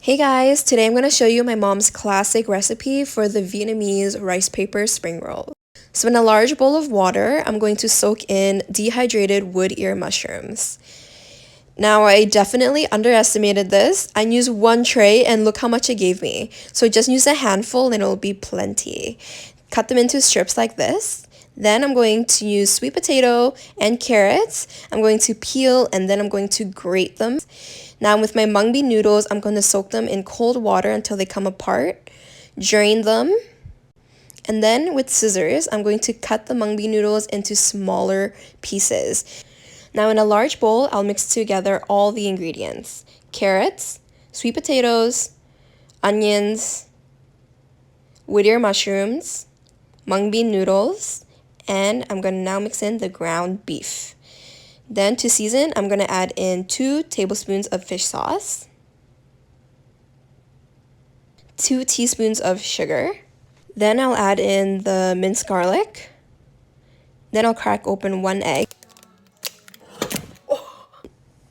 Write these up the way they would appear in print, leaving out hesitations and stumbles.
Hey guys, today I'm going to show you my mom's classic recipe for the Vietnamese rice paper spring roll. So in a large bowl of water, I'm going to soak in dehydrated wood ear mushrooms. Now I definitely underestimated this. I used one tray and look how much it gave me. So just use a handful and it'll be plenty. Cut them into strips like this. Then I'm going to use sweet potato and carrots. I'm going to peel and then I'm going to grate them. Now with my mung bean noodles, I'm going to soak them in cold water until they come apart. Drain them. And then with scissors, I'm going to cut the mung bean noodles into smaller pieces. Now in a large bowl, I'll mix together all the ingredients. Carrots, sweet potatoes, onions, wood ear mushrooms, mung bean noodles, and I'm going to now mix in the ground beef. Then to season, I'm going to add in 2 tablespoons of fish sauce, 2 teaspoons of sugar. Then I'll add in the minced garlic. Then I'll crack open 1 egg.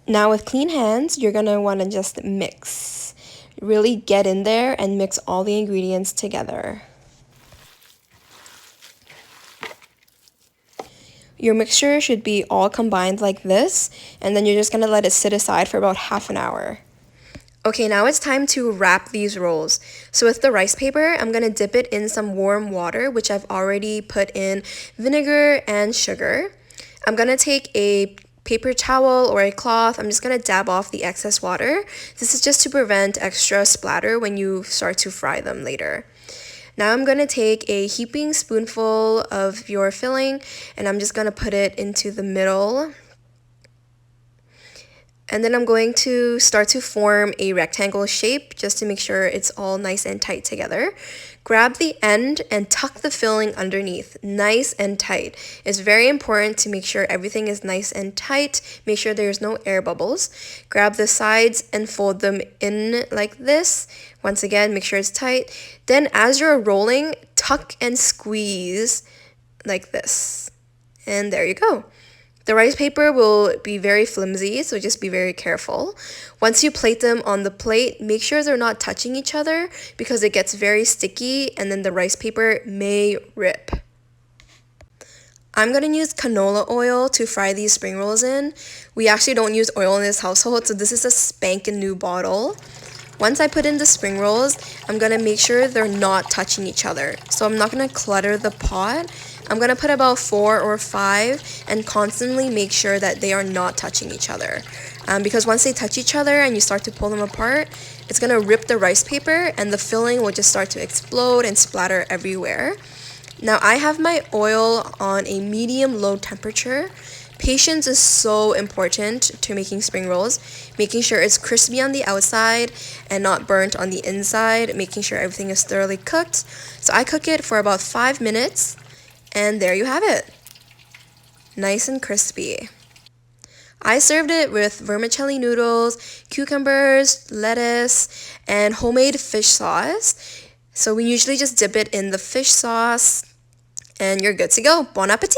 Now with clean hands, you're going to want to just mix. Really get in there and mix all the ingredients together. Your mixture should be all combined like this, and then you're just going to let it sit aside for about half an hour. Okay, now it's time to wrap these rolls. So with the rice paper, I'm going to dip it in some warm water, which I've already put in vinegar and sugar. I'm going to take a paper towel or a cloth. I'm just going to dab off the excess water. This is just to prevent extra splatter when you start to fry them later. Now I'm going to take a heaping spoonful of your filling and I'm just going to put it into the middle. And then I'm going to start to form a rectangle shape just to make sure it's all nice and tight together. Grab the end and tuck the filling underneath, nice and tight. It's very important to make sure everything is nice and tight. Make sure there's no air bubbles. Grab the sides and fold them in like this. Once again, make sure it's tight. Then as you're rolling, tuck and squeeze like this. And there you go. The rice paper will be very flimsy, so just be very careful. Once you plate them on the plate, make sure they're not touching each other because it gets very sticky and then the rice paper may rip. I'm going to use canola oil to fry these spring rolls in. We actually don't use oil in this household, so this is a spanking new bottle. Once I put in the spring rolls, I'm going to make sure they're not touching each other. So I'm not going to clutter the pot. I'm going to put about 4 or 5 and constantly make sure that they are not touching each other. Because once they touch each other and you start to pull them apart, it's going to rip the rice paper and the filling will just start to explode and splatter everywhere. Now I have my oil on a medium-low temperature. Patience is so important to making spring rolls, making sure it's crispy on the outside and not burnt on the inside, making sure everything is thoroughly cooked. So I cook it for about 5 minutes, and there you have it. Nice and crispy. I served it with vermicelli noodles, cucumbers, lettuce, and homemade fish sauce. So we usually just dip it in the fish sauce, and you're good to go. Bon appetit!